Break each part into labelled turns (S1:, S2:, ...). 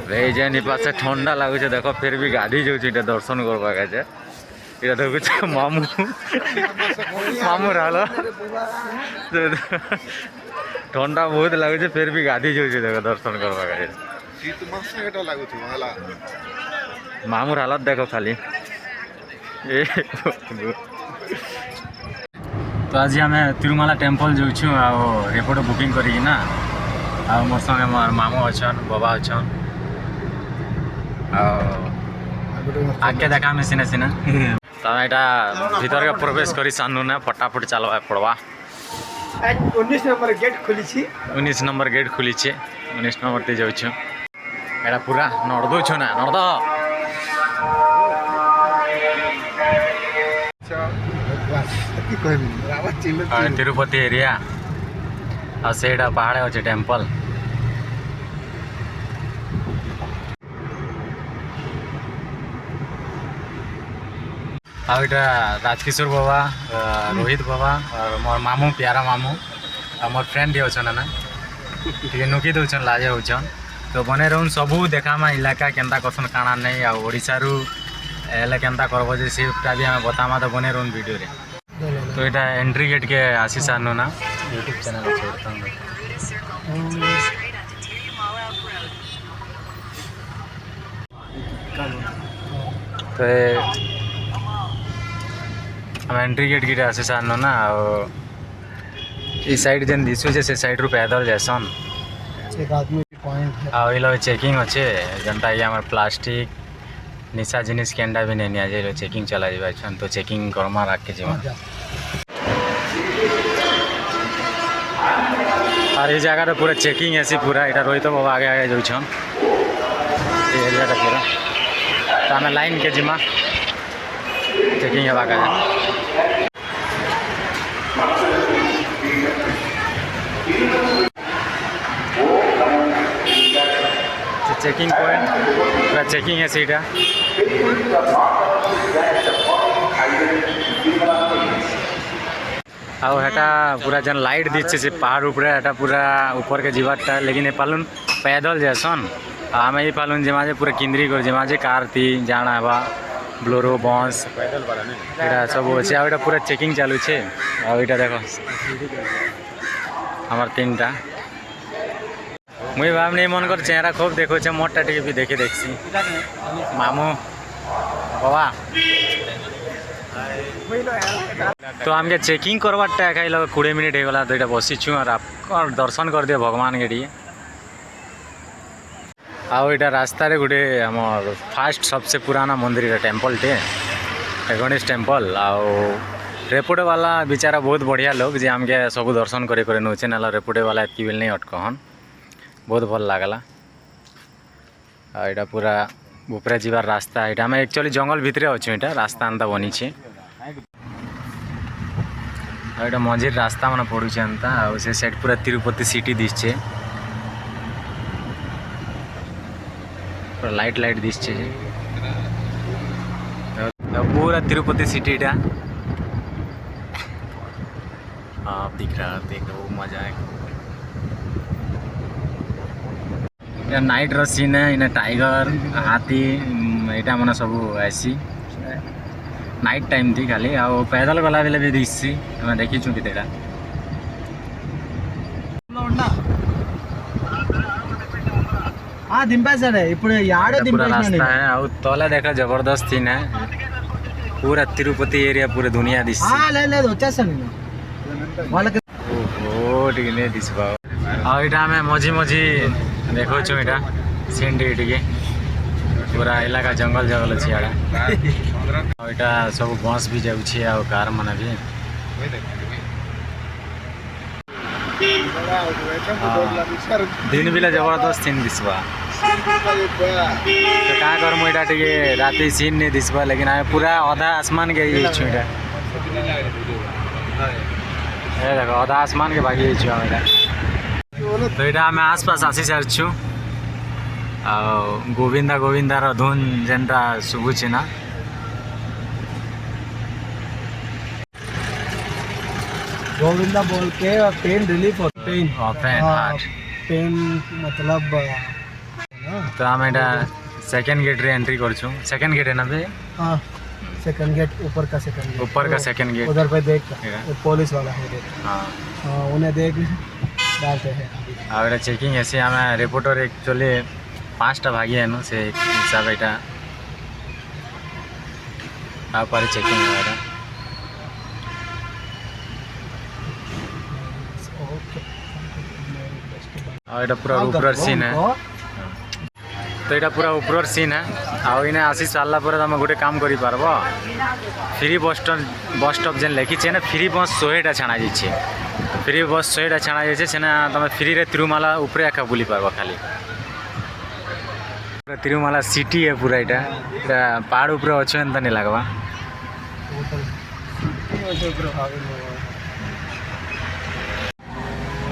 S1: भेजे पास ठंडा लगुच देख फिर भी गाधी जाऊँ दर्शन करवा ये देखुच मामू मामू रहा ठंडा बहुत लगुच फिर भी गाधी जाऊँ देख दर्शन करवा मामूर हालत देख खाली तो आज आम तिरुमाला टेम्पल जाऊँ आपोट बुकिंग करना मोर संगे मोर मामू अच्छन बाबा अच्छन आगे देखा सिने सिने तो यहाँ भीतर के प्रवेश कर सारू ना फटाफट चलवा पड़वा
S2: 19 नंबर गेट खुली
S1: 19 नंबर गेट खुली 19 नंबर ते जाऊँ एटा पूरा नर्दौ छु ना नर्द तिरुपति एरिया आ सेटा पहाड़ अच्छे टेम्पल आटा राजकिशोर बाबा रोहित बाबा और मोर मामू प्यारा मामू और मोर फ्रेंड भी अच्छा ना टे नुकी दौन लाजे होचन तो बने रहन सबू देखामा इलाका केन्ता करसन काना नहीं आड़शारू एले केन्ता करब जे सीटा भी आम बतामा तो बने रहन वीडियो रे तो यहाँ एंट्री गेट के आसी सारनु ना यूट्यूब चैनल तो हम एंट्री गेट की आसी सारनु ना इस साइड जेन दिशु से साइड रू पैदल जैसन
S2: एक आदमी पॉइंट है
S1: आ चेकिंग अच्छे जनता ये हमार प्लास्टिक निशा जिनिस केंडा भी नहीं निया चेकिंग चला जाए तो चेकिंग करमा रख के जीवन और ये जगह तो पूरा चेकिंग ऐसी पूरा इधर रोहित बाबा आगे आगे जाऊँ एरिया पूरा तो आम लाइन के जिमा चेकिंग है बाका चेकिंग पॉइंट पूरा चेकिंग है सीटा आटा पूरा जन लाइट दीचे से पहाड़ ऊपर एटा पूरा ऊपर के जीवाटा लेकिन ये पालुन पैदल जैसन आम ये पालुन जमा जे पूरा केंद्री कर जमा जे कार थी जाना बा ब्लोरो बस यहाँ सब अच्छे आटा पूरा चेकिंग चालू है आटा देख हमार 3टा मुई भावनी मन कर चेहरा खूब देखो मोटा टे भी देखे देखसी मामू बाबा तो आमके चेकिंग करवाटा खाई 20 मिनट हो गला तो यहाँ बसीचु और आप दर्शन कर दिए भगवान के लिए आओ यहाँ रास्ता रे गोटे आम फास्ट सबसे पुराना मंदिर टेम्पल टे गणेश टेम्पल आओ रेपुटे वाला बेचारा बहुत बढ़िया लोग जे आमके सब दर्शन करे नौचे ना रेपुटे वाला एतकी बेल नहीं अटकहन बहुत भल लगला यहाँ पूरा ऊपर जीवार रास्ता यहाँ आम एक्चुअली जंगल भितर अच्छे यहाँ रास्ता अंता बनी यहाँ मझिर रास्ता मन पड़ू अंता से साइड पूरा तिरुपति सिटी दिशे पूरा लाइट लाइट दिशे पूरा तिरुपति सिटी हाँ दिख रहा देख वो मजा है नाइट रो सीन है इन्हें टाइगर हाथी यहाँ मैंने सब ऐसी नाइट टाइम थी खाली आ पैदल गला बेले भी दिखसी मैं देखी चुकी तेरा पूरा रास्ता है और तले देखा जबरदस्त सीन है पूरा तिरुपति एरिया पूरा दुनिया दिखसी यहाँ में मझी मझी देखो यहाँ सीन टे पूरा इलाका जंगल जंगल अच्छे यहाँ सब बस भी जाऊँ कार मन भी दिन बेला जबरदस्त सीन दिशा तो क्या कर मुझा टे राति सीन नहीं दिशा लेकिन आम पूरा अधा आसमान के छुँ देखो अधा आसमान के भागी छुँ तो यहाँ आम आसपास आसी सारी गोविंदा गोविंदार धुन जेनटा शुभुची ना
S2: गोविंदा बोल के पेन रिलीफ और पेन
S1: पेन
S2: पेन मतलब
S1: तो आम एटा सेकेंड गेट रे एंट्री करछु। सेकेंड गेट है ना बे?
S2: हाँ सेकंड गेट, ऊपर का सेकंड गेट,
S1: ऊपर का सेकेंड गेट
S2: उधर पे देख
S1: है।
S2: वो पुलिस वाला है देख।
S1: हाँ
S2: हाँ उन्हें देख डालते हैं।
S1: और एटा चेकिंग ऐसे आम रिपोर्टर एक्चुअली 5टा भागी है से हिसाब एटा आप पर चेकिंग है एटा। और एटा पूरा ऊपर सीन है। तो यहाँ पूरा ऊपर सीन है। आउ इने आसी सारा पर तुम गोटे काम कर पारब फ्री बस स्टॉप जेन लिखी ना फ्री बस 100टा छाणा जाइए। फ्री बस 100टा छाणा जाइए सेना तुम फ्री रे तिरुमाला ऊपर एका बुली पारब खाली। तिरुमाला सिटी है पूरा यहाँ पहाड़ ऊपर अच्छे एंता नहीं लगवा।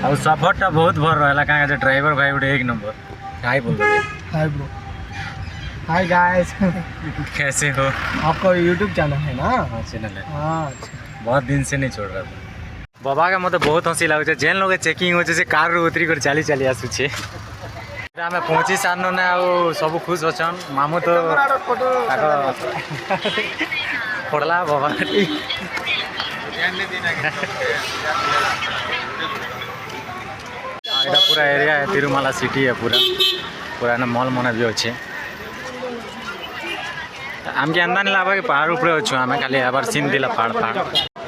S1: और सफरटा बहुत भर रहा क्या ड्राइवर भाई गोटे 1 नंबर। हाय बोल रहे।
S2: Hi bro, hi guys.
S1: कैसे हो?
S2: आपका यूट्यूब चैनल है ना?
S1: हाँ चैनल है।
S2: हाँ
S1: बहुत दिन से नहीं छोड़ रहा था। बाबा का मतलब बहुत हंसी लगे जेन लोग चेकिंग हो कार रू उतरी कर चली चली आसुचे। आम पहुँची सारन ना सब खुश अच्छन। मामू तो पड़ला बाबा यहाँ पूरा एरिया है तिरुमाला सिटी है पूरा ना मॉल मन भी अच्छे। आमके एंता नहीं लगा कि पहाड़ ऊपर अच्छु आम खाली आबार सीन दिला पहाड़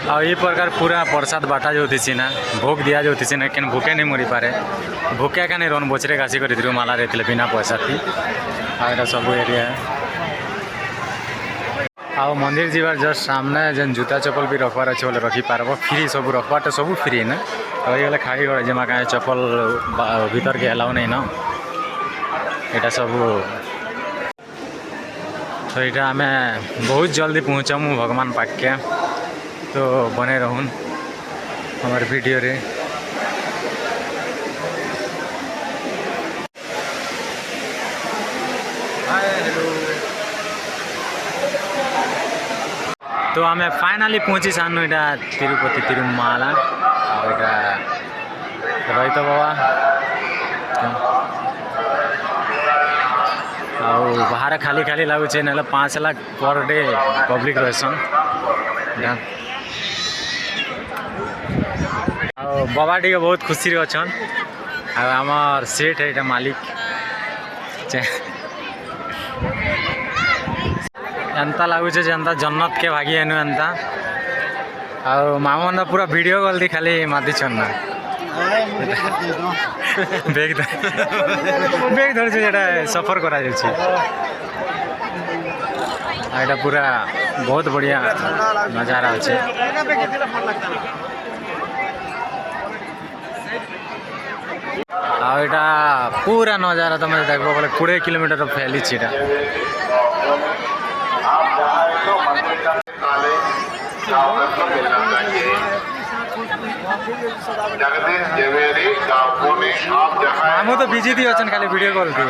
S1: और ये प्रकार पूरा प्रसाद बाटा जो थी ना भोग दिया जो थी ना केन भूखे नहीं मरी पारे भूखे का नहीं रोन बोचरे घासी कर तिरुमाला रहते बिना पैसा थी। और सब एरिया है। आ मंदिर जीवार जस्ट सामने जेन जूता चप्पल भी रखबार अच्छे बोले रखी पारब फ्री सब रखबार सब फ्री ना। रही गले खाई गए जमा कहीं चप्पल भीतर के अलाउ नहीं ना यहाँ सब। तो यहाँ आम बहुत जल्दी पहुँचमु भगवान पाके। तो बने रहून हमार वीडियो रे। तो आम फाइनाली पहुँची सानु यहाँ तिरुपति तिरुमाला। और यहाँ रही तो बाबा और बाहर खाली खाली लगुचे ना 5 लाख पर डे पब्लिक रहसन। बाबा टी बहुत खुशी अच्छन। आमर सेठ है मालिक एंता लगुचे एंता जन्नत के भागी एनु एंता। और मामा ना पूरा वीडियो कॉल दी खाली मादी चन्ना बेग धर जेटा सफर करा जाउछि। एटा पूरा बहुत बढ़िया नजारा अच्छे। आटा पूरा नजारा तुम देख बोले 20 किलोमीटर फैली छीटा। हम तो बिजी थी अच्छन खाली वीडियो कॉल थी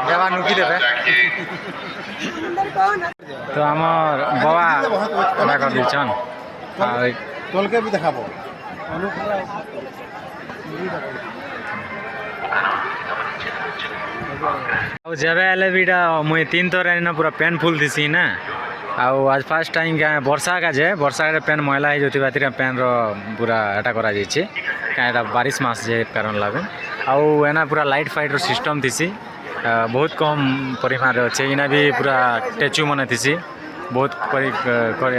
S1: देवा नुकी देवे। तो आम बाबा एटा कर दीछन
S2: तोल के भी देखाबो।
S1: जब आए भी मुई 3 थर ना पूरा पेन फुल थी ना। आज फास्ट टाइम क्या वर्षा का जे वर्षा का पेन मैला हो जाती पेन पूरा एटा करा जाइए क्या बारिश मास जे कारण लागू आना पूरा लाइट फाइट रो सिस्टम थी बहुत कम परिमाण अच्छे। इना भी पूरा स्टेचू मन थी बहुत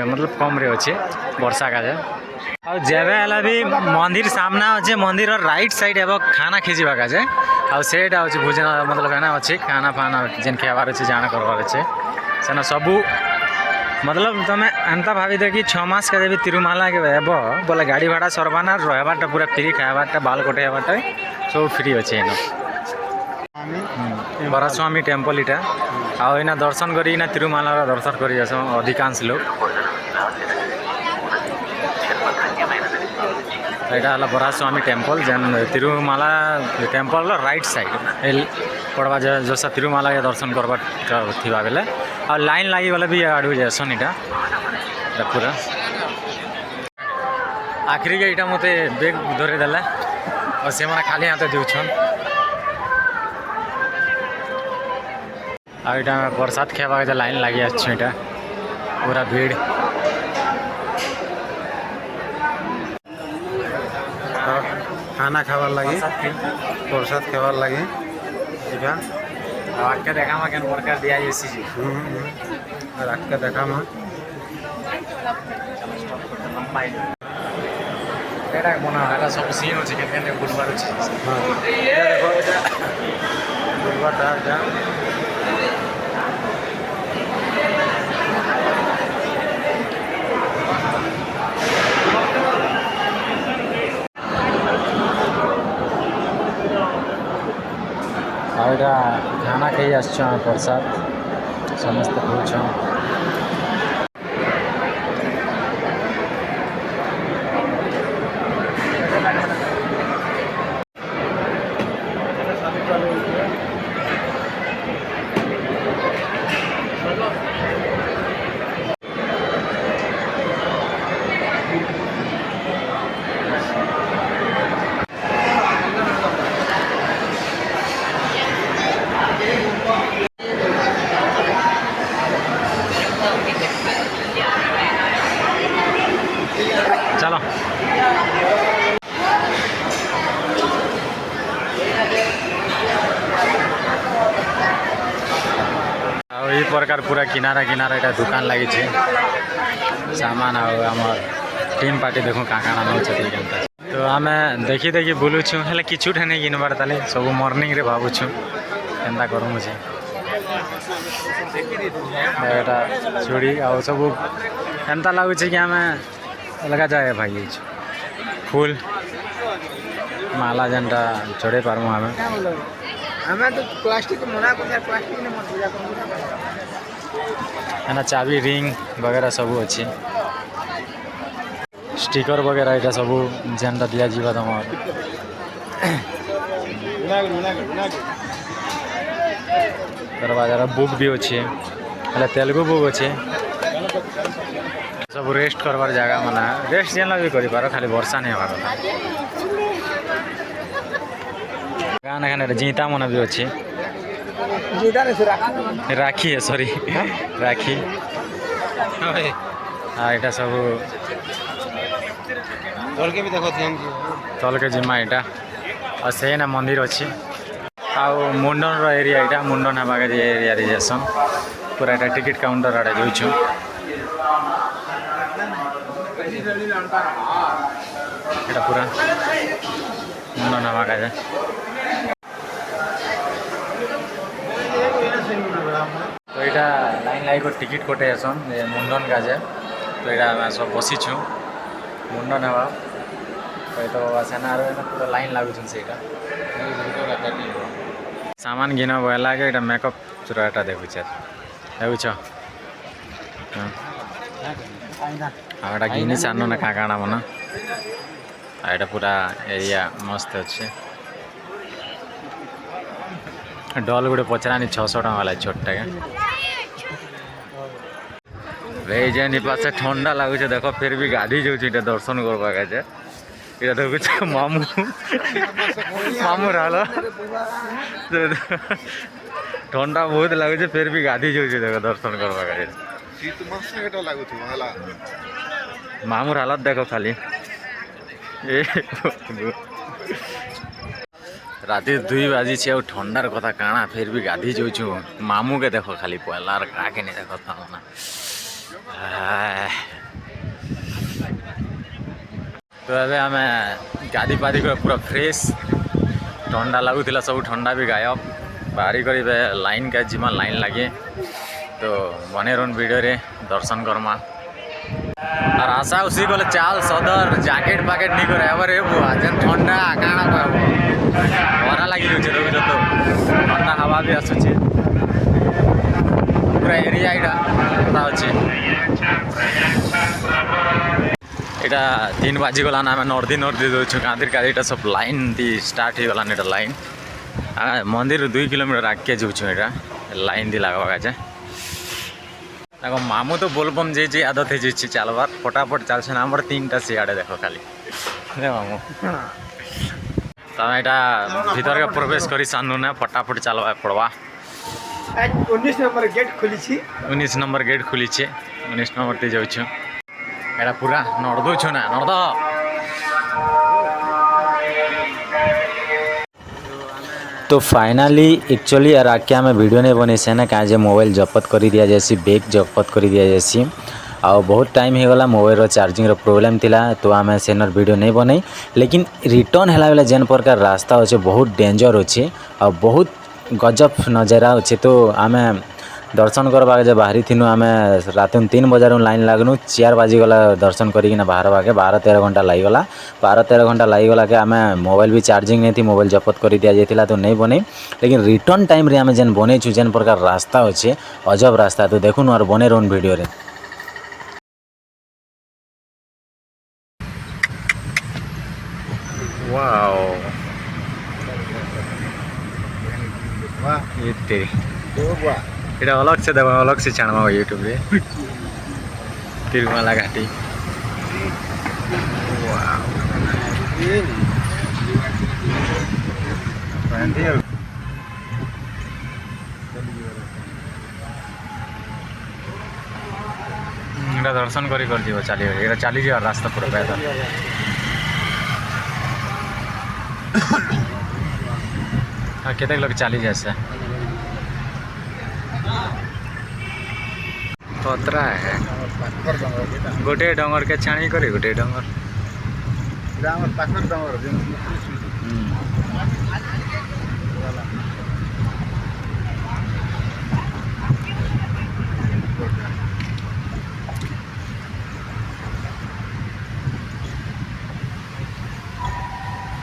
S1: मतलब कम रे अच्छे वर्षा का जे। और जब भी मंदिर सामना अच्छे मंदिर राइट साइड एवं खाना खींचवा का जे सेटा अच्छे भोजन मतलब है अच्छे खाना फाना जेन खाबार अच्छे जाना करवार अच्छे सेना सबू मतलब तुम एंता भावी दे कि 6 मास का जब तिरुमाला के बोले गाड़ी भाड़ा सरबाना रहबारटा पूरा फ्री खाबारटा बाल कटेबारटा सब फ्री अच्छे इना बरास्वामी टेम्पल इटा आना दर्शन करी ना तिरुमाला दर्शन कर अधिकांश लोग। यहाँ है बरास्वामी टेम्पल जेन तिरुमाला टेम्पल राइट साइड पड़वा जैसा तिरुमाला के दर्शन करवा थी बेले और लाइन लगी गले भी आड़ू जासन इटा पूरा आखिरी के इटा मते बेग धरे देला और से खाली हाथ देउछन। आईटा प्रसाद खावा के लाइन लगी आटा पूरा भीड़
S3: खाना खावार लगी प्रसाद खावार लगी इटा
S1: आके देखा मा केन प्रकार दिया एसी जी
S3: रख के देखा मा
S1: एटा बना हला सब सीन होची केन बुलवार होची
S3: हाँ ये देखो बुलवार टा
S1: आईटा खाना खाई आस प्रसाद समस्त खाऊछ चलो यही प्रकार पूरा किनारा किनारा एटा दुकान लगी सामान आमर टीम पार्टी देखो क्या क्या नौ तो आम देखी देखी बुलुछु हेल्ले किछुटा नहीं किनबार ताले सब मॉर्निंग रे भावुछु केन्ता करूँ मुझे एटा चूड़ी आ सब एंता लगुच कि आम अलग जाए भाई फूल माला जेनटा चढ़े पार्मु आम
S2: हमें तो प्लास्टिक मना कर प्लास्टिक ने मत पूजा करू
S1: है चाबी रिंग वगैरह सब अच्छे स्टिकर वगैरह यहाँ सब जेनटा दिया जीवा तुम दरवाजा बुक भी अच्छे तेलुगु बुक अच्छे सब रेस्ट करवार जगह मना रेस्ट जेन भी कर खाली वर्षा नहीं हवा कथा गाना खाने जीता मन भी अच्छे राखी है सॉरी राखी हाँ यहाँ सब
S3: तल के भी देखो
S1: तल के जिमा यहाँ और से ना मंदिर अच्छे आउ मुंडन एरिया यहाँ मुंडन हवा के एरिया जासन पूरा यहाँ टिकेट काउंटर आड़े जाऊँ এটা পুরা মুন্ডন হওয়া কাজে তো এটা লাইন লাইক টিকিট কটে আসন মুন্ডন কাজে তো এটা আমি সব বসিছু মুন্ডন হওয়া তো এটা সেনা আর পুরা লাইন লাগুছন সেইটা সামান গিনা বয়লাগে এটা মেকআপ চূড়াটা দেখুছে দেখুছ হ্যাঁ आटा घिनी सानो ना क्या काଣା मन यहाँ पूरा एरिया मस्त अच्छे डल गोटे पचरानी 600 टका वाला छोटा के भाई पास ठंडा लगुच देख फिर भी गाधी जाऊँ दर्शन करवा ये देखुच मामू मामू रहा ठंडा बहुत लगुच फिर भी गाधी जाऊँ देख दर्शन करवा मामूर हालत देखो खाली राति 2 बाजी छे ठंडार कथा काना फिर भी गाधी जाऊँ मामू के देखो खाली पहलार का नहीं देखो था ना तो अबे आम गाधी पाधी कर पूरा फ्रेश ठंडा लगुला सब ठंडा भी गायब बाहरी कर लाइन का जिमा लाइन लगे तो बने रन वीडियो रे दर्शन करमा और आशा उसी को चाल सदर जैकेट पैकेट नहीं करे एवर हे बुआ जेन ठंडा काना कहब भरा लगी जाऊँ देखो तो ठंडा हवा भी आसुचे पूरा एरिया यहाँ अच्छे এটা 3 बाजी गलान आम नर्दी नर्दी दौचु गाँधीर का सब लाइन दी स्टार्ट हो गलान এটা लाइन मंदिर 2 किलोमीटर आगे जाऊँ यहाँ लाइन दी लगवा जाए मामू तो बोलबम जे आदत है चलबार फटाफट चलछे ना आमर 3टा सियाड़े देखो खाली मामू तो यहाँ भीतर के प्रवेश कर सानू ना फटाफट चलवा पड़वा
S2: आज 19 नंबर गेट खुली
S1: 19 नंबर गेट खुली 19 नंबर ते जाऊँ एटा पूरा नर्दौ छु ना नर्द तो फाइनाली एक्चुअली यार आके आम वीडियो नहीं बने से ना कहीं मोबाइल जपत कर दिया जाए बैग जपत कर दिया जाए आ बहुत टाइम हो गला मोबाइल चार्जिंग प्रोब्लेम थिला तो आम सेनर वीडियो नहीं बनई लेकिन रिटर्न है बेले जेन प्रकार रास्ता अच्छे बहुत डेंजर अच्छे आ बहुत गजब नजारा अच्छे तो आम दर्शन करवा जे बाहरी थी आम रात 3 बजे लाइन लगनु 4 बाजीगला दर्शन करना बाहर बाके 12-13 घंटा लगीगला 12-13 घंटा लगीगला के आम मोबाइल भी चार्जिंग नहीं थी मोबाइल जपत कर दिया जाता तो नहीं बने लेकिन रिटर्न टाइम रे आम जेन बनईचु जेन प्रकार रास्ता अच्छे अजब रास्ता तो देखुन और बने रोन वीडियो रे वाओ ये तेरी এটা अलग से दबा अलग से छाणवा यूट्यूब रे तिरुमला घाटी এটা दर्शन करी कर जीव चली এটা चली जा रास्ता पूरा पैदल हाँ केते लोग चली जाए खतरा है गोटे डंगर के छाणी करे गोटे डंगर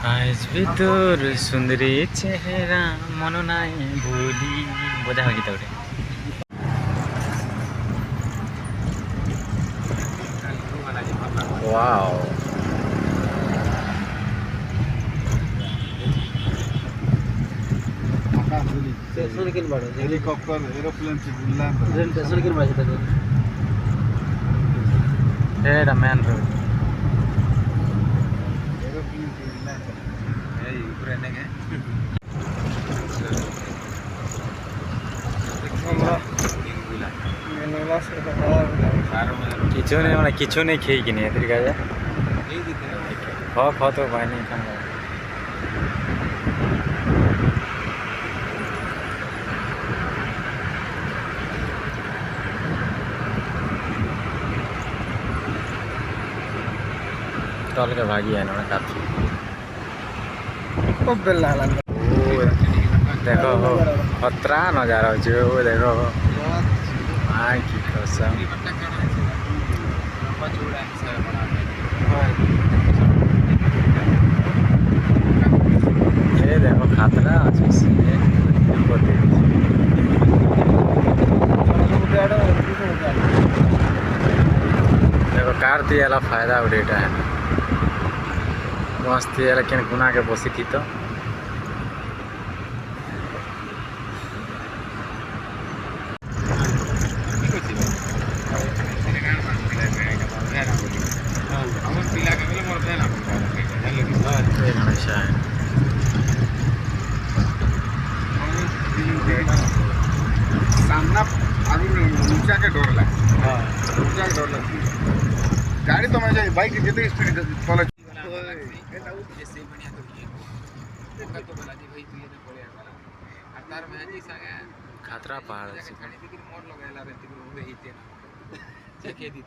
S1: आज भी तोर सुंदरी चेहरा मन नाई भूली बोझा हो गीत गोटे वाओ
S3: हेलिकॉप्टर एरोप्लेन से बुल्ला
S1: एटा मेन रोड
S3: एरोप्लेन से बुल्ला है ऊपर आने के किचो नहीं मैंने किचो नहीं खेई कि नहीं तरीका जा खा तो भाई नहीं खाना टल के भागी है ना काफी देखो हो खतरा नजारा हो देखो हाँ की कसम ये देखो खतरा देखो कार दिया फायदा उठेटा है मस्त केन गुना के बसी थी तो सामना आगे ऊंचा के डर लगे ऊंचा के डर लगे गाड़ी तो मैं जाए बाइक जितनी स्पीड चले
S1: खतरा पहाड़
S2: मोड लगायला रे तिकडे उभे इथे चेक येते